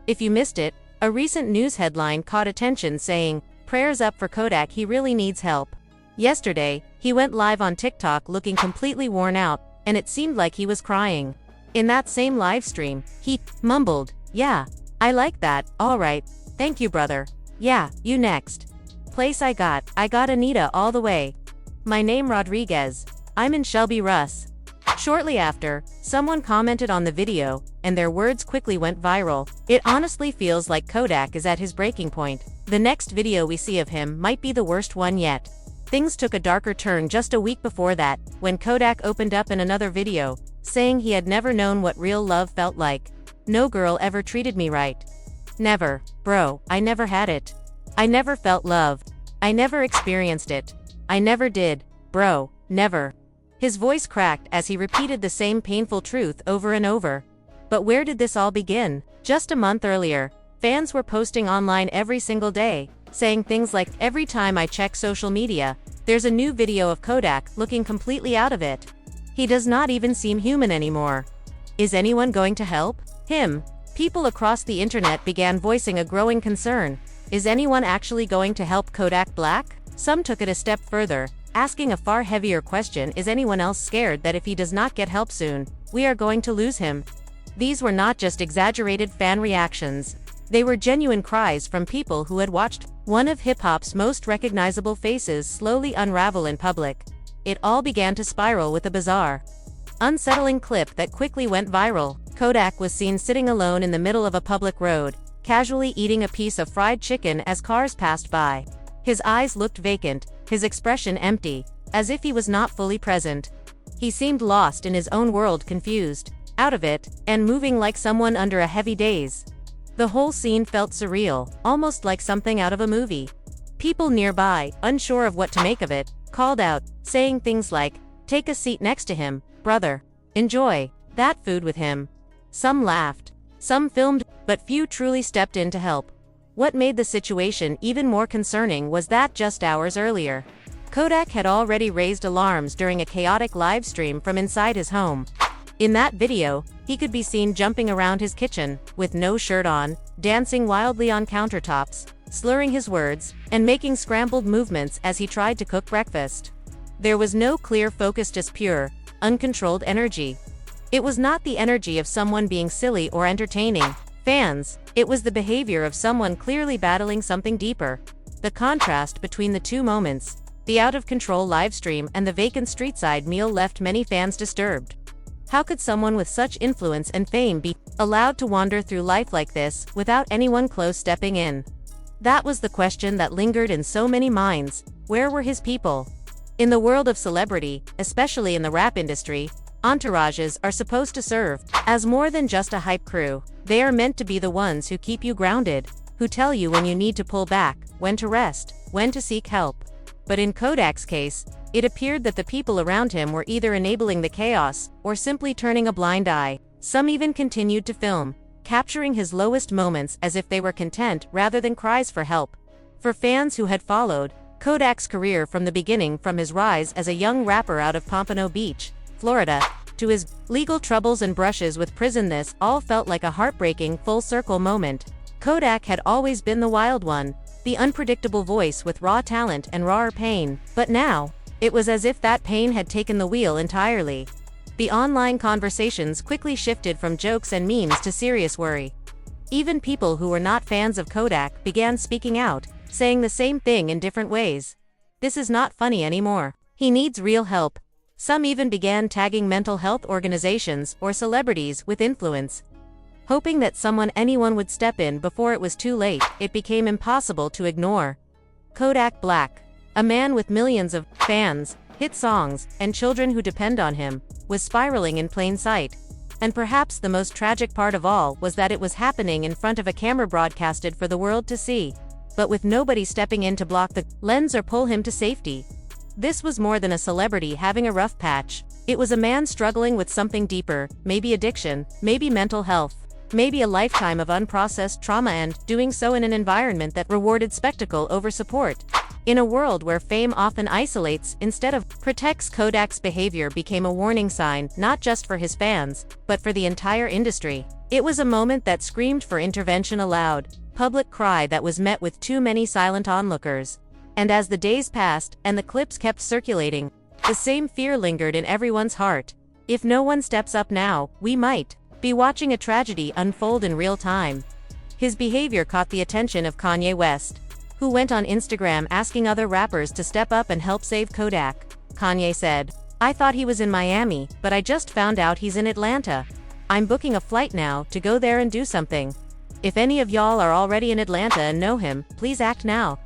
If you missed it, a recent news headline caught attention saying, "Prayers up for Kodak, he really needs help." Yesterday, he went live on TikTok looking completely worn out, and it seemed like he was crying. In that same live stream, he mumbled, "Yeah, I like that, alright, thank you brother. Yeah, you next. Place I got Anita all the way. My name Rodriguez. I'm in Shelby Russ." Shortly after, someone commented on the video, and their words quickly went viral. "It honestly feels like Kodak is at his breaking point." The next video we see of him might be the worst one yet. Things took a darker turn just a week before that, when Kodak opened up in another video, saying he had never known what real love felt like. "No girl ever treated me right. Never, bro, I never had it. I never felt love. I never experienced it. I never did, bro, never." His voice cracked as he repeated the same painful truth over and over. But where did this all begin? Just a month earlier, fans were posting online every single day, saying things like, "Every time I check social media, there's a new video of Kodak looking completely out of it. He does not even seem human anymore. Is anyone going to help him?" People across the internet began voicing a growing concern. Is anyone actually going to help Kodak Black? Some took it a step further, asking a far heavier question: is anyone else scared that if he does not get help soon, we are going to lose him? These were not just exaggerated fan reactions. They were genuine cries from people who had watched one of hip-hop's most recognizable faces slowly unravel in public. It all began to spiral with a bizarre, unsettling clip that quickly went viral. Kodak was seen sitting alone in the middle of a public road, casually eating a piece of fried chicken as cars passed by. His eyes looked vacant, his expression empty, as if he was not fully present. He seemed lost in his own world, confused, out of it, and moving like someone under a heavy daze. The whole scene felt surreal, almost like something out of a movie. People nearby, unsure of what to make of it, called out, saying things like, "Take a seat next to him, brother. Enjoy that food with him." Some laughed, some filmed, but few truly stepped in to help. What made the situation even more concerning was that just hours earlier, Kodak had already raised alarms during a chaotic live stream from inside his home. In that video, he could be seen jumping around his kitchen, with no shirt on, dancing wildly on countertops, slurring his words, and making scrambled movements as he tried to cook breakfast. There was no clear focus, just pure, uncontrolled energy. It was not the energy of someone being silly or entertaining fans, it was the behavior of someone clearly battling something deeper. The contrast between the two moments, the out-of-control livestream and the vacant street-side meal, left many fans disturbed. How could someone with such influence and fame be allowed to wander through life like this, without anyone close stepping in? That was the question that lingered in so many minds. Where were his people? In the world of celebrity, especially in the rap industry, entourages are supposed to serve as more than just a hype crew. They are meant to be the ones who keep you grounded, who tell you when you need to pull back, when to rest, when to seek help. But in Kodak's case, it appeared that the people around him were either enabling the chaos, or simply turning a blind eye. Some even continued to film, capturing his lowest moments as if they were content rather than cries for help. For fans who had followed Kodak's career from the beginning, from his rise as a young rapper out of Pompano Beach, Florida, to his legal troubles and brushes with prison, this all felt like a heartbreaking full-circle moment. Kodak had always been the wild one, the unpredictable voice with raw talent and rawer pain, but now, it was as if that pain had taken the wheel entirely. The online conversations quickly shifted from jokes and memes to serious worry. Even people who were not fans of Kodak began speaking out, saying the same thing in different ways. "This is not funny anymore. He needs real help." Some even began tagging mental health organizations or celebrities with influence, hoping that anyone would step in before it was too late. It became impossible to ignore. Kodak Black, a man with millions of fans, hit songs, and children who depend on him, was spiraling in plain sight. And perhaps the most tragic part of all was that it was happening in front of a camera broadcasted for the world to see, but with nobody stepping in to block the lens or pull him to safety. This was more than a celebrity having a rough patch. It was a man struggling with something deeper, maybe addiction, maybe mental health, maybe a lifetime of unprocessed trauma, and doing so in an environment that rewarded spectacle over support. In a world where fame often isolates instead of protects, Kodak's behavior became a warning sign, not just for his fans, but for the entire industry. It was a moment that screamed for intervention, a loud, public cry that was met with too many silent onlookers. And as the days passed and the clips kept circulating, the same fear lingered in everyone's heart. If no one steps up now, we might be watching a tragedy unfold in real time. His behavior caught the attention of Kanye West, who went on Instagram asking other rappers to step up and help save Kodak. Kanye said, "I thought he was in Miami, but I just found out he's in Atlanta. I'm booking a flight now to go there and do something. If any of y'all are already in Atlanta and know him, please act now.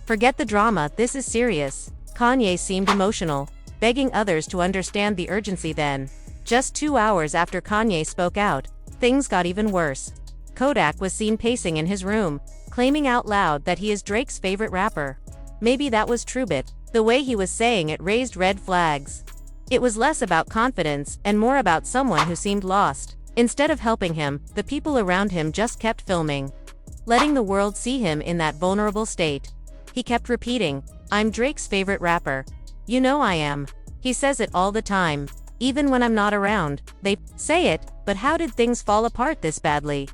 Forget the drama, this is serious." Kanye seemed emotional, begging others to understand the urgency. Then, just 2 hours after Kanye spoke out, things got even worse. Kodak was seen pacing in his room, claiming out loud that he is Drake's favorite rapper. Maybe that was true, but the way he was saying it raised red flags. It was less about confidence and more about someone who seemed lost. Instead of helping him, the people around him just kept filming, letting the world see him in that vulnerable state. He kept repeating, "I'm Drake's favorite rapper. You know I am. He says it all the time. Even when I'm not around, they say it." But how did things fall apart this badly?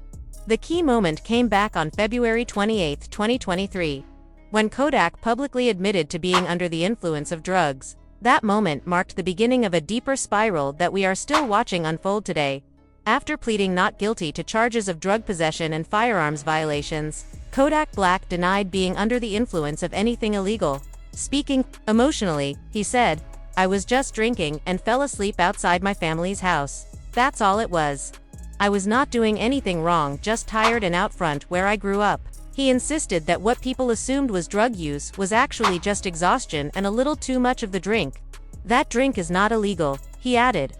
The key moment came back on February 28, 2023, when Kodak publicly admitted to being under the influence of drugs. That moment marked the beginning of a deeper spiral that we are still watching unfold today. After pleading not guilty to charges of drug possession and firearms violations, Kodak Black denied being under the influence of anything illegal. Speaking emotionally, he said, "I was just drinking and fell asleep outside my family's house. That's all it was. I was not doing anything wrong, just tired and out front where I grew up." He insisted that what people assumed was drug use was actually just exhaustion and a little too much of the drink. "That drink is not illegal," he added.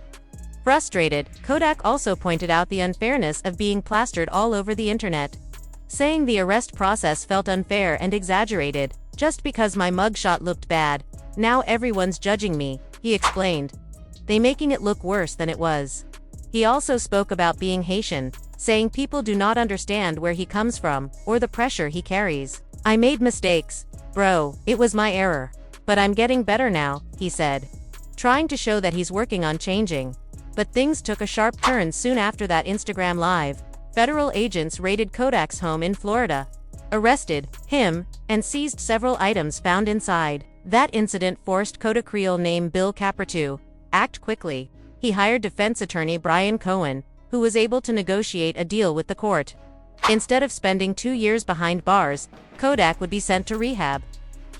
Frustrated, Kodak also pointed out the unfairness of being plastered all over the internet, saying the arrest process felt unfair and exaggerated. "Just because my mugshot looked bad, now everyone's judging me," he explained. "They making it look worse than it was." He also spoke about being Haitian, saying people do not understand where he comes from, or the pressure he carries. "I made mistakes, bro, it was my error. But I'm getting better now," he said, trying to show that he's working on changing. But things took a sharp turn soon after that Instagram live. Federal agents raided Kodak's home in Florida, arrested him, and seized several items found inside. That incident forced Kodak Creole named Bill Capper to act quickly. He hired defense attorney Brian Cohen, who was able to negotiate a deal with the court. Instead of spending 2 years behind bars, Kodak would be sent to rehab.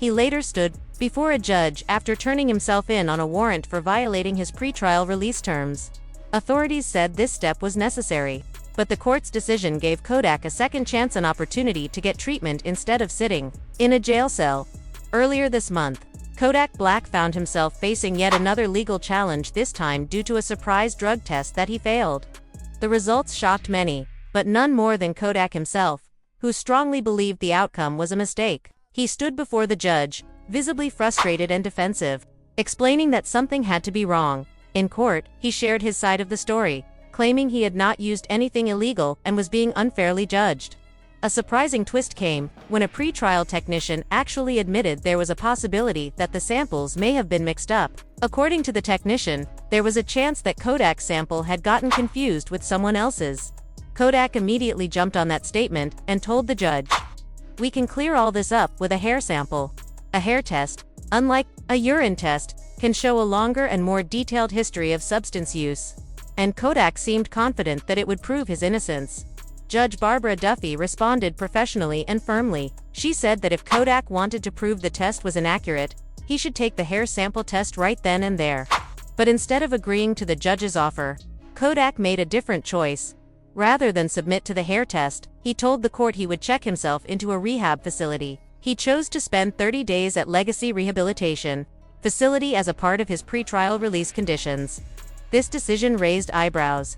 He later stood before a judge after turning himself in on a warrant for violating his pretrial release terms. Authorities said this step was necessary, but the court's decision gave Kodak a second chance, an opportunity to get treatment instead of sitting in a jail cell. Earlier this month, Kodak Black found himself facing yet another legal challenge, this time due to a surprise drug test that he failed. The results shocked many, but none more than Kodak himself, who strongly believed the outcome was a mistake. He stood before the judge, visibly frustrated and defensive, explaining that something had to be wrong. In court, he shared his side of the story, claiming he had not used anything illegal and was being unfairly judged. A surprising twist came when a pretrial technician actually admitted there was a possibility that the samples may have been mixed up. According to the technician, there was a chance that Kodak's sample had gotten confused with someone else's. Kodak immediately jumped on that statement and told the judge, "We can clear all this up with a hair sample. A hair test, unlike a urine test, can show a longer and more detailed history of substance use." And Kodak seemed confident that it would prove his innocence. Judge Barbara Duffy responded professionally and firmly. She said that if Kodak wanted to prove the test was inaccurate, he should take the hair sample test right then and there. But instead of agreeing to the judge's offer, Kodak made a different choice. Rather than submit to the hair test, he told the court he would check himself into a rehab facility. He chose to spend 30 days at Legacy Rehabilitation Facility as a part of his pretrial release conditions. This decision raised eyebrows.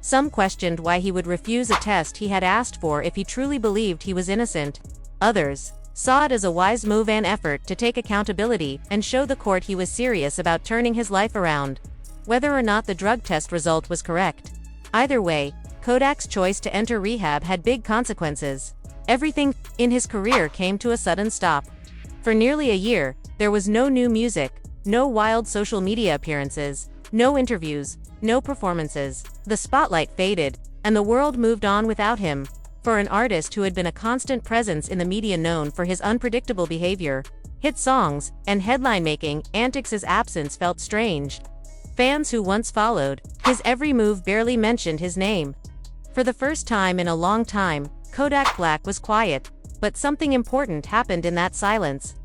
Some questioned why he would refuse a test he had asked for if he truly believed he was innocent. Others saw it as a wise move and effort to take accountability and show the court he was serious about turning his life around, whether or not the drug test result was correct. Either way, Kodak's choice to enter rehab had big consequences. Everything in his career came to a sudden stop. For nearly a year, there was no new music, no wild social media appearances, no interviews, no performances. The spotlight faded, and the world moved on without him. For an artist who had been a constant presence in the media known for his unpredictable behavior, hit songs, and headline-making antics, his absence felt strange. Fans who once followed his every move barely mentioned his name. For the first time in a long time, Kodak Black was quiet, but something important happened in that silence.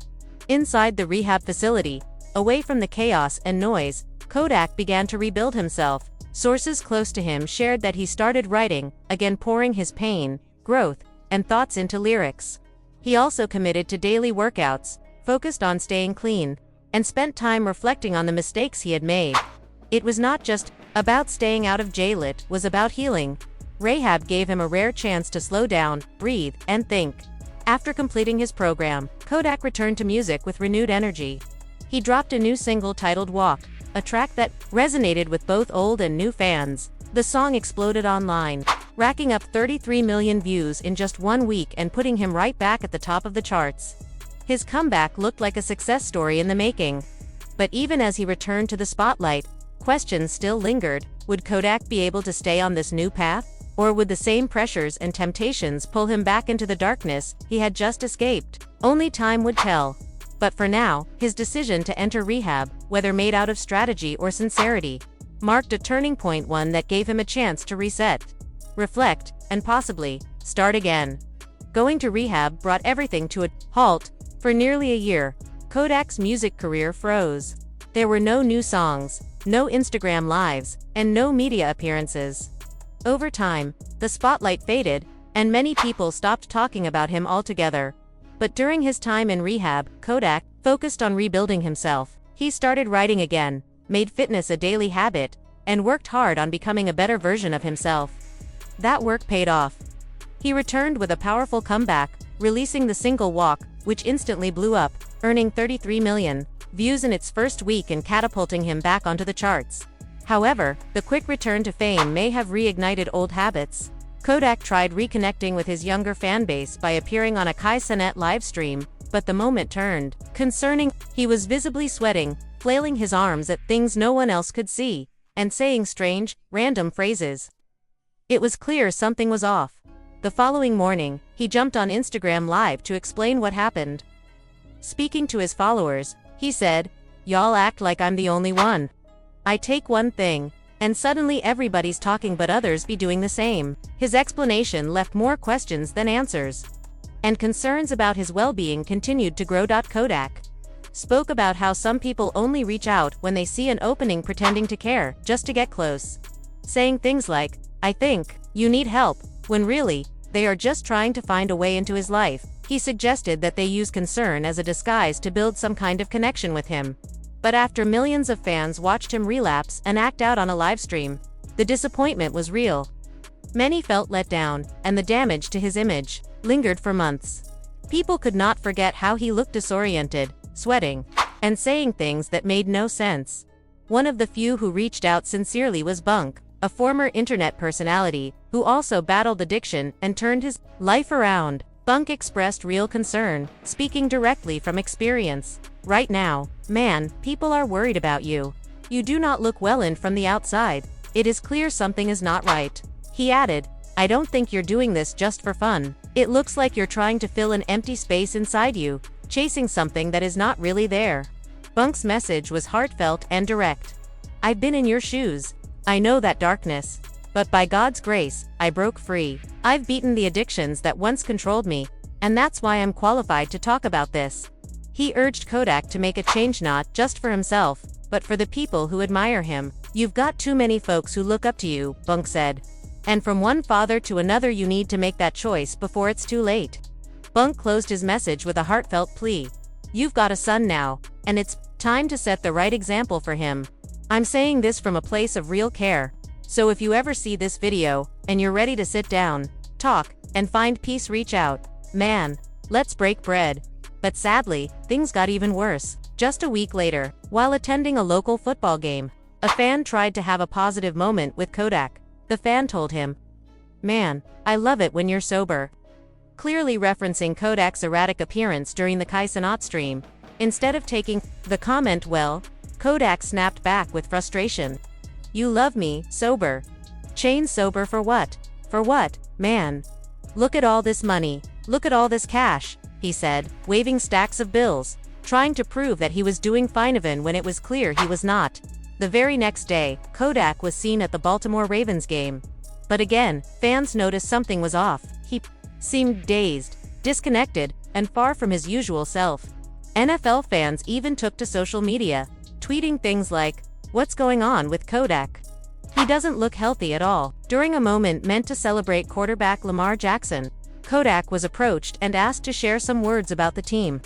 Inside the rehab facility, away from the chaos and noise, Kodak began to rebuild himself. Sources close to him shared that he started writing, again pouring his pain, growth, and thoughts into lyrics. He also committed to daily workouts, focused on staying clean, and spent time reflecting on the mistakes he had made. It was not just about staying out of jail, it was about healing. Rehab gave him a rare chance to slow down, breathe, and think. After completing his program, Kodak returned to music with renewed energy. He dropped a new single titled Walk, a track that resonated with both old and new fans. The song exploded online, racking up 33 million views in just 1 week and putting him right back at the top of the charts. His comeback looked like a success story in the making. But even as he returned to the spotlight, questions still lingered. Would Kodak be able to stay on this new path? Or would the same pressures and temptations pull him back into the darkness he had just escaped? Only time would tell. But for now, his decision to enter rehab, whether made out of strategy or sincerity, marked a turning point, one that gave him a chance to reset, reflect, and possibly start again. Going to rehab brought everything to a halt. For nearly a year, Kodak's music career froze. There were no new songs, no Instagram lives, and no media appearances. Over time, the spotlight faded, and many people stopped talking about him altogether. But during his time in rehab, Kodak focused on rebuilding himself. He started writing again, made fitness a daily habit, and worked hard on becoming a better version of himself. That work paid off. He returned with a powerful comeback, releasing the single Walk, which instantly blew up, earning 33 million views in its first week and catapulting him back onto the charts. However, the quick return to fame may have reignited old habits. Kodak tried reconnecting with his younger fanbase by appearing on a Kai Cenat livestream, but the moment turned concerning. He was visibly sweating, flailing his arms at things no one else could see, and saying strange, random phrases. It was clear something was off. The following morning, he jumped on Instagram Live to explain what happened. Speaking to his followers, he said, "Y'all act like I'm the only one. I take one thing, and suddenly everybody's talking, but others be doing the same." His explanation left more questions than answers, and concerns about his well-being continued to grow. Kodak spoke about how some people only reach out when they see an opening, pretending to care, just to get close, saying things like, "I think you need help," when really, they are just trying to find a way into his life. He suggested that they use concern as a disguise to build some kind of connection with him. But after millions of fans watched him relapse and act out on a livestream, the disappointment was real. Many felt let down, and the damage to his image lingered for months. People could not forget how he looked disoriented, sweating, and saying things that made no sense. One of the few who reached out sincerely was Bunk, a former internet personality, who also battled addiction and turned his life around. Bunk expressed real concern, speaking directly from experience. "Right now, man, people are worried about you. You do not look well in from the outside. It is clear something is not right." He added, "I don't think you're doing this just for fun. It looks like you're trying to fill an empty space inside you, chasing something that is not really there." Bunk's message was heartfelt and direct. "I've been in your shoes. I know that darkness. But by God's grace, I broke free. I've beaten the addictions that once controlled me, and that's why I'm qualified to talk about this." He urged Kodak to make a change, not just for himself, but for the people who admire him. "You've got too many folks who look up to you," Bunk said. "And from one father to another, you need to make that choice before it's too late." Bunk closed his message with a heartfelt plea. "You've got a son now, and it's time to set the right example for him. I'm saying this from a place of real care. So if you ever see this video, and you're ready to sit down, talk, and find peace, reach out. Man, let's break bread." But sadly, things got even worse. Just a week later, while attending a local football game, a fan tried to have a positive moment with Kodak. The fan told him, "Man, I love it when you're sober," clearly referencing Kodak's erratic appearance during the Kai Cenat stream. Instead of taking the comment well, Kodak snapped back with frustration. "You love me, sober. Chain sober for what? For what, man? Look at all this money. Look at all this cash, he said, waving stacks of bills, trying to prove that he was doing fine even when it was clear he was not. The very next day, Kodak was seen at the Baltimore Ravens game. But again, fans noticed something was off. He seemed dazed, disconnected, and far from his usual self. NFL fans even took to social media, tweeting things like, "What's going on with Kodak? He doesn't look healthy at all." During a moment meant to celebrate quarterback Lamar Jackson, Kodak was approached and asked to share some words about the team.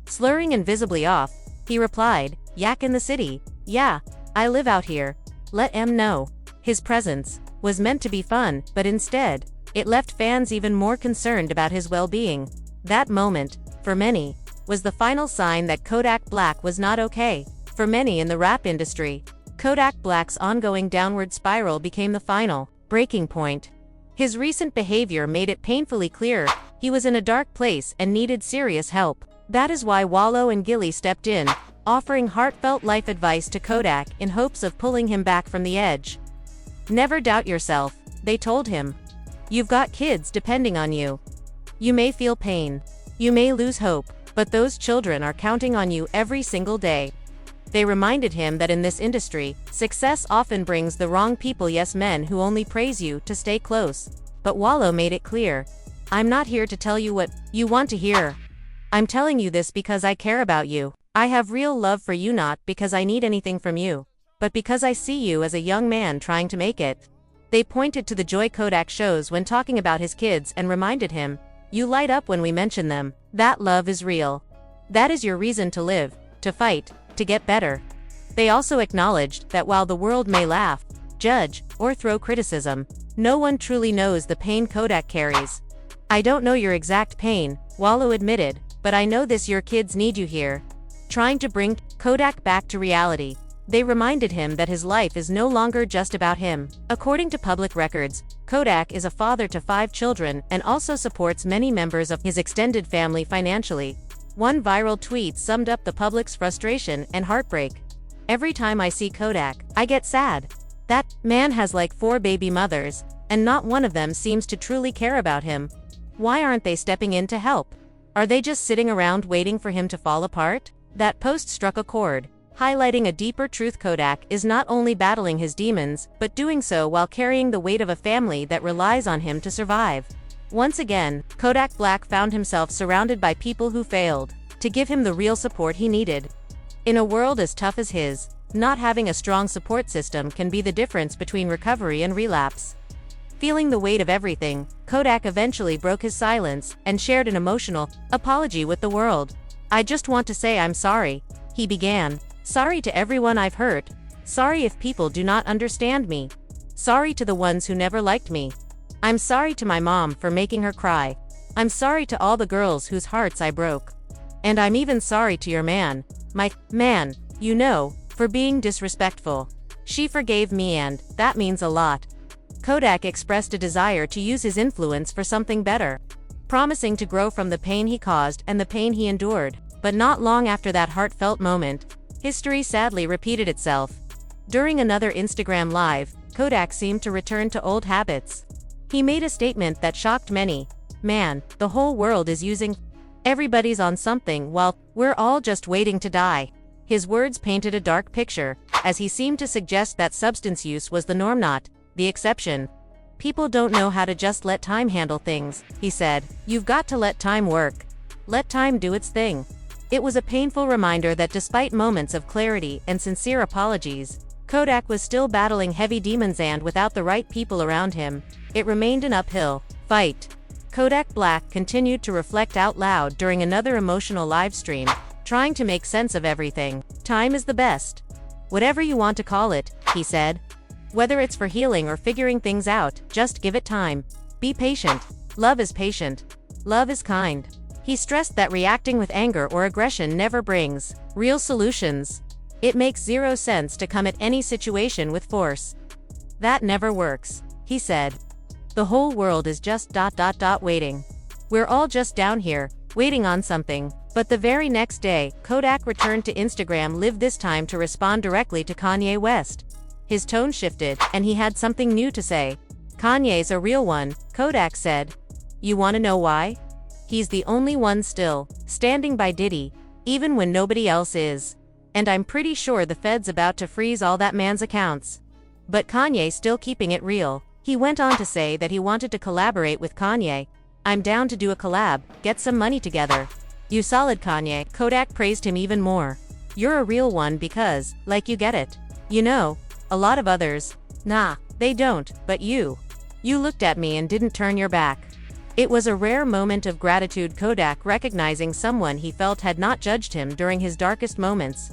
Slurring and visibly off, he replied, "Yak in the city. Yeah, I live out here. Let 'em know." His presence was meant to be fun, but instead, it left fans even more concerned about his well-being. That moment, for many, was the final sign that Kodak Black was not okay. For many in the rap industry, Kodak Black's ongoing downward spiral became the final, breaking point. His recent behavior made it painfully clear he was in a dark place and needed serious help. That is why Wallow and Gilly stepped in, offering heartfelt life advice to Kodak in hopes of pulling him back from the edge. "Never doubt yourself," they told him. "You've got kids depending on you. You may feel pain. You may lose hope, but those children are counting on you every single day." They reminded him that in this industry, success often brings the wrong people, yes, men who only praise you to stay close. But Wallow made it clear, "I'm not here to tell you what you want to hear. I'm telling you this because I care about you. I have real love for you, not because I need anything from you, but because I see you as a young man trying to make it." They pointed to the joy Kodak shows when talking about his kids and reminded him, "You light up when we mention them. That love is real. That is your reason to live, to fight, to get better." They also acknowledged that while the world may laugh, judge, or throw criticism, no one truly knows the pain Kodak carries. "I don't know your exact pain," Wallow admitted, "but I know this: your kids need you here." Trying to bring Kodak back to reality, they reminded him that his life is no longer just about him. According to public records, Kodak is a father to 5 children and also supports many members of his extended family financially. One viral tweet summed up the public's frustration and heartbreak. "Every time I see Kodak, I get sad. That man has like 4 baby mothers, and not one of them seems to truly care about him. Why aren't they stepping in to help? Are they just sitting around waiting for him to fall apart?" That post struck a chord, highlighting a deeper truth: Kodak is not only battling his demons, but doing so while carrying the weight of a family that relies on him to survive. Once again, Kodak Black found himself surrounded by people who failed to give him the real support he needed. In a world as tough as his, not having a strong support system can be the difference between recovery and relapse. Feeling the weight of everything, Kodak eventually broke his silence and shared an emotional apology with the world. "I just want to say I'm sorry," he began. "Sorry to everyone I've hurt. Sorry if people do not understand me. Sorry to the ones who never liked me. I'm sorry to my mom for making her cry. I'm sorry to all the girls whose hearts I broke. And I'm even sorry to your man, my man, you know, for being disrespectful. She forgave me and that means a lot." Kodak expressed a desire to use his influence for something better, promising to grow from the pain he caused and the pain he endured. But not long after that heartfelt moment, history sadly repeated itself. During another Instagram Live, Kodak seemed to return to old habits. He made a statement that shocked many. "Man, the whole world is using. Everybody's on something while we're all just waiting to die." His words painted a dark picture, as he seemed to suggest that substance use was the norm, not the exception. "People don't know how to just let time handle things," he said. "You've got to let time work. Let time do its thing." It was a painful reminder that despite moments of clarity and sincere apologies, Kodak was still battling heavy demons, and without the right people around him, it remained an uphill fight. Kodak Black continued to reflect out loud during another emotional live stream, trying to make sense of everything. "Time is the best. Whatever you want to call it," he said. "Whether it's for healing or figuring things out, just give it time. Be patient. Love is patient. Love is kind." He stressed that reacting with anger or aggression never brings real solutions. It makes zero sense to come at any situation with force. "That never works," he said. "The whole world is just waiting. We're all just down here, waiting on something." But the very next day, Kodak returned to Instagram Live, this time to respond directly to Kanye West. His tone shifted, and he had something new to say. Kanye's a real one, Kodak said. You wanna know why? He's the only one still standing by Diddy, even when nobody else is. And I'm pretty sure the Fed's about to freeze all that man's accounts. But Kanye still keeping it real. He went on to say that he wanted to collaborate with Kanye. I'm down to do a collab, get some money together. You solid, Kanye. Kodak praised him even more. You're a real one because, like, you get it. You know, a lot of others, nah, they don't, but you looked at me and didn't turn your back. It was a rare moment of gratitude, Kodak recognizing someone he felt had not judged him during his darkest moments.